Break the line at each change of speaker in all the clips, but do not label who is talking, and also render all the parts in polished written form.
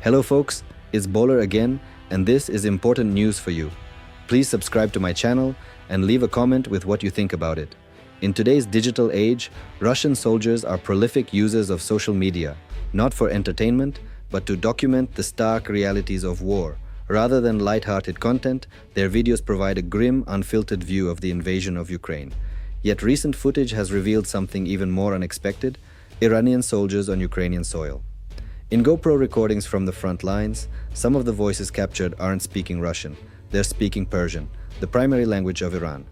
Hello folks, it's BAWLER again, and this is important news for you. Please subscribe to my channel and leave a comment with what you think about it. In today's digital age, Russian soldiers are prolific users of social media, not for entertainment, but to document the stark realities of war. Rather than light-hearted content, their videos provide a grim, unfiltered view of the invasion of Ukraine. Yet recent footage has revealed something even more unexpected: Iranian soldiers on Ukrainian soil. In GoPro recordings from the front lines, some of the voices captured aren't speaking Russian, they're speaking Persian, the primary language of Iran.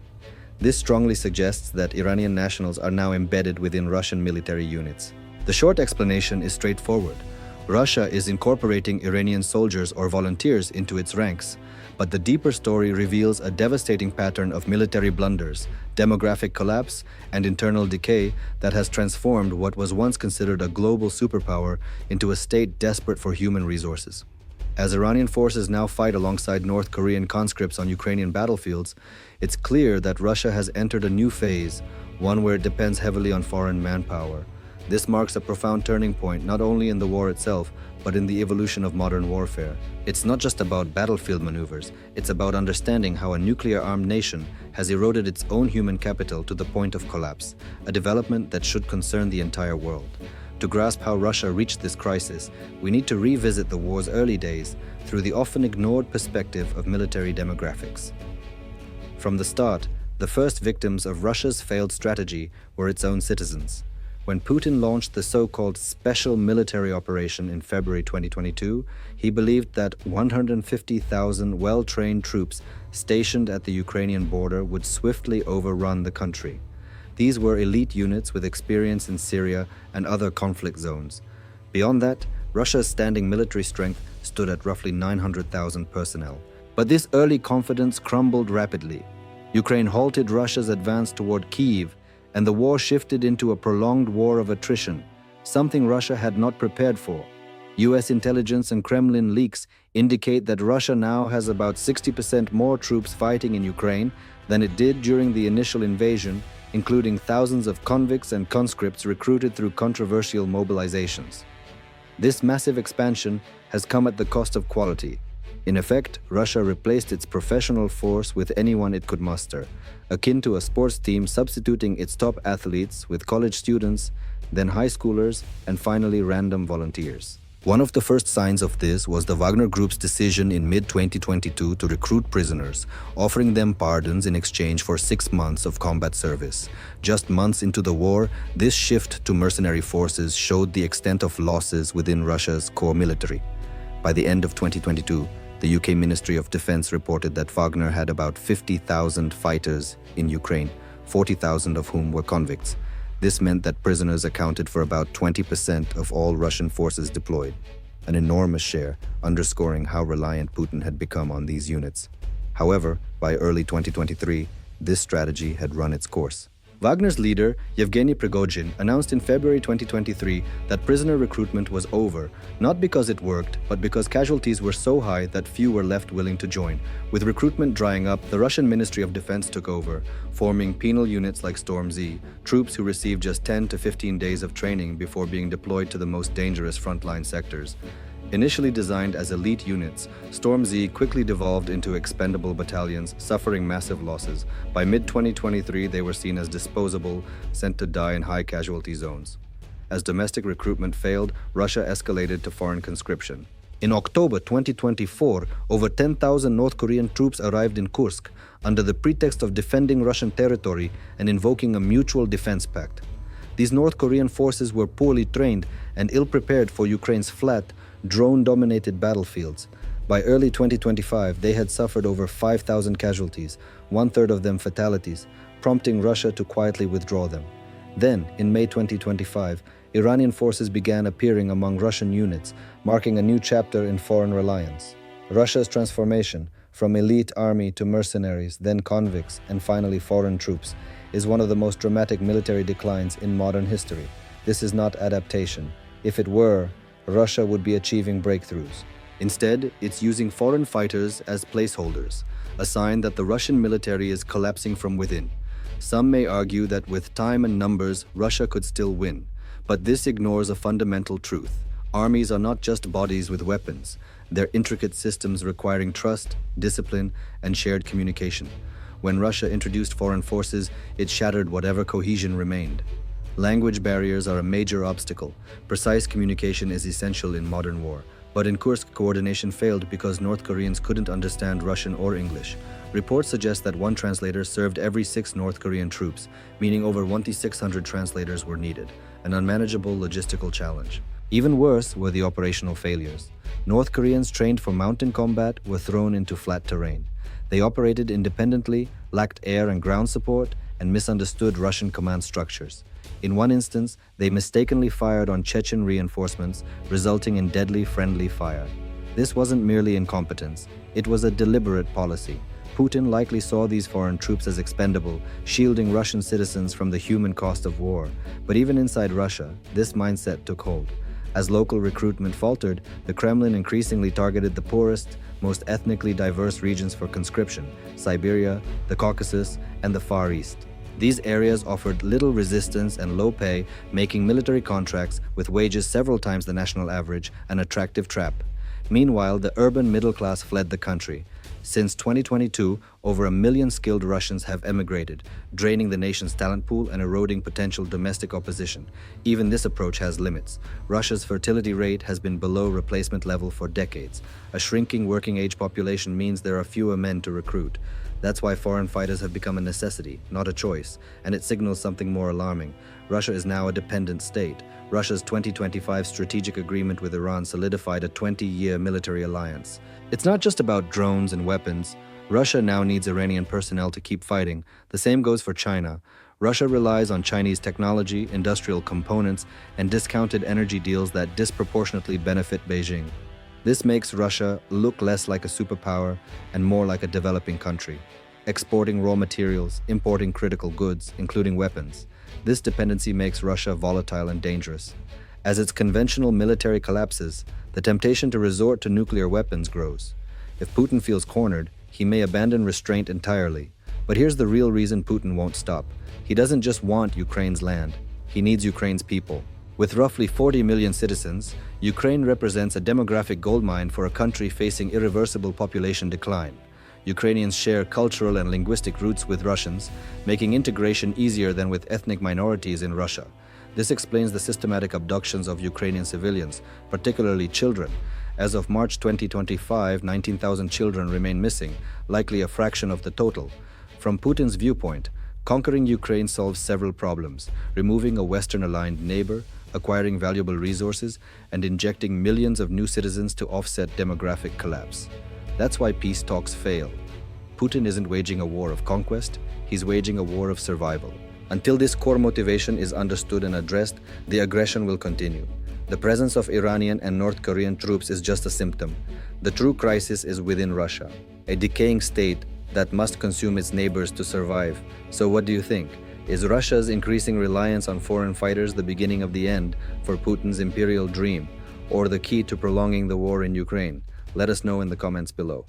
This strongly suggests that Iranian nationals are now embedded within Russian military units. The short explanation is straightforward. Russia is incorporating Iranian soldiers or volunteers into its ranks, but the deeper story reveals a devastating pattern of military blunders, demographic collapse, and internal decay that has transformed what was once considered a global superpower into a state desperate for human resources. As Iranian forces now fight alongside North Korean conscripts on Ukrainian battlefields, it's clear that Russia has entered a new phase, one where it depends heavily on foreign manpower. This marks a profound turning point not only in the war itself, but in the evolution of modern warfare. It's not just about battlefield maneuvers, it's about understanding how a nuclear-armed nation has eroded its own human capital to the point of collapse, a development that should concern the entire world. To grasp how Russia reached this crisis, we need to revisit the war's early days through the often ignored perspective of military demographics. From the start, the first victims of Russia's failed strategy were its own citizens. When Putin launched the so-called special military operation in February 2022, he believed that 150,000 well-trained troops stationed at the Ukrainian border would swiftly overrun the country. These were elite units with experience in Syria and other conflict zones. Beyond that, Russia's standing military strength stood at roughly 900,000 personnel. But this early confidence crumbled rapidly. Ukraine halted Russia's advance toward Kyiv, and the war shifted into a prolonged war of attrition, something Russia had not prepared for. US intelligence and Kremlin leaks indicate that Russia now has about 60% more troops fighting in Ukraine than it did during the initial invasion, including thousands of convicts and conscripts recruited through controversial mobilizations. This massive expansion has come at the cost of quality. In effect, Russia replaced its professional force with anyone it could muster, akin to a sports team substituting its top athletes with college students, then high schoolers, and finally random volunteers. One of the first signs of this was the Wagner Group's decision in mid-2022 to recruit prisoners, offering them pardons in exchange for 6 months of combat service. Just months into the war, this shift to mercenary forces showed the extent of losses within Russia's core military. By the end of 2022, the UK Ministry of Defense reported that Wagner had about 50,000 fighters in Ukraine, 40,000 of whom were convicts. This meant that prisoners accounted for about 20% of all Russian forces deployed, an enormous share, underscoring how reliant Putin had become on these units. However, by early 2023, this strategy had run its course. Wagner's leader, Yevgeny Prigozhin, announced in February 2023 that prisoner recruitment was over, not because it worked, but because casualties were so high that few were left willing to join. With recruitment drying up, the Russian Ministry of Defense took over, forming penal units like Storm Z, troops who received just 10 to 15 days of training before being deployed to the most dangerous frontline sectors. Initially designed as elite units, Storm Z quickly devolved into expendable battalions, suffering massive losses. By mid-2023, they were seen as disposable, sent to die in high casualty zones. As domestic recruitment failed, Russia escalated to foreign conscription. In October 2024, over 10,000 North Korean troops arrived in Kursk under the pretext of defending Russian territory and invoking a mutual defense pact. These North Korean forces were poorly trained and ill-prepared for Ukraine's flat, drone-dominated battlefields. By early 2025, they had suffered over 5,000 casualties, one-third of them fatalities, prompting Russia to quietly withdraw them. Then, in May 2025, Iranian forces began appearing among Russian units, marking a new chapter in foreign reliance. Russia's transformation, from elite army to mercenaries, then convicts, and finally foreign troops, is one of the most dramatic military declines in modern history. This is not adaptation. If it were, Russia would be achieving breakthroughs. Instead, it's using foreign fighters as placeholders, a sign that the Russian military is collapsing from within. Some may argue that with time and numbers, Russia could still win. But this ignores a fundamental truth. Armies are not just bodies with weapons, they're intricate systems requiring trust, discipline, and shared communication. When Russia introduced foreign forces, it shattered whatever cohesion remained. Language barriers are a major obstacle. Precise communication is essential in modern war. But in Kursk, coordination failed because North Koreans couldn't understand Russian or English. Reports suggest that one translator served every 6 North Korean troops, meaning over 2,600 translators were needed, an unmanageable logistical challenge. Even worse were the operational failures. North Koreans trained for mountain combat were thrown into flat terrain. They operated independently, lacked air and ground support, and misunderstood Russian command structures. In one instance, they mistakenly fired on Chechen reinforcements, resulting in deadly friendly fire. This wasn't merely incompetence, it was a deliberate policy. Putin likely saw these foreign troops as expendable, shielding Russian citizens from the human cost of war. But even inside Russia, this mindset took hold. As local recruitment faltered, the Kremlin increasingly targeted the poorest, most ethnically diverse regions for conscription: Siberia, the Caucasus, and the Far East. These areas offered little resistance and low pay, making military contracts with wages several times the national average an attractive trap. Meanwhile, the urban middle class fled the country. Since 2022, over 1 million skilled Russians have emigrated, draining the nation's talent pool and eroding potential domestic opposition. Even this approach has limits. Russia's fertility rate has been below replacement level for decades. A shrinking working-age population means there are fewer men to recruit. That's why foreign fighters have become a necessity, not a choice, and it signals something more alarming. Russia is now a dependent state. Russia's 2025 strategic agreement with Iran solidified a 20-year military alliance. It's not just about drones and weapons. Russia now needs Iranian personnel to keep fighting. The same goes for China. Russia relies on Chinese technology, industrial components, and discounted energy deals that disproportionately benefit Beijing. This makes Russia look less like a superpower and more like a developing country, exporting raw materials, importing critical goods, including weapons. This dependency makes Russia volatile and dangerous. As its conventional military collapses, the temptation to resort to nuclear weapons grows. If Putin feels cornered, he may abandon restraint entirely. But here's the real reason Putin won't stop. He doesn't just want Ukraine's land. He needs Ukraine's people. With roughly 40 million citizens, Ukraine represents a demographic goldmine for a country facing irreversible population decline. Ukrainians share cultural and linguistic roots with Russians, making integration easier than with ethnic minorities in Russia. This explains the systematic abductions of Ukrainian civilians, particularly children. As of March 2025, 19,000 children remain missing, likely a fraction of the total. From Putin's viewpoint, conquering Ukraine solves several problems: removing a Western-aligned neighbor, acquiring valuable resources, and injecting millions of new citizens to offset demographic collapse. That's why peace talks fail. Putin isn't waging a war of conquest, he's waging a war of survival. Until this core motivation is understood and addressed, the aggression will continue. The presence of Iranian and North Korean troops is just a symptom. The true crisis is within Russia, a decaying state that must consume its neighbors to survive. So what do you think? Is Russia's increasing reliance on foreign fighters the beginning of the end for Putin's imperial dream, or the key to prolonging the war in Ukraine? Let us know in the comments below.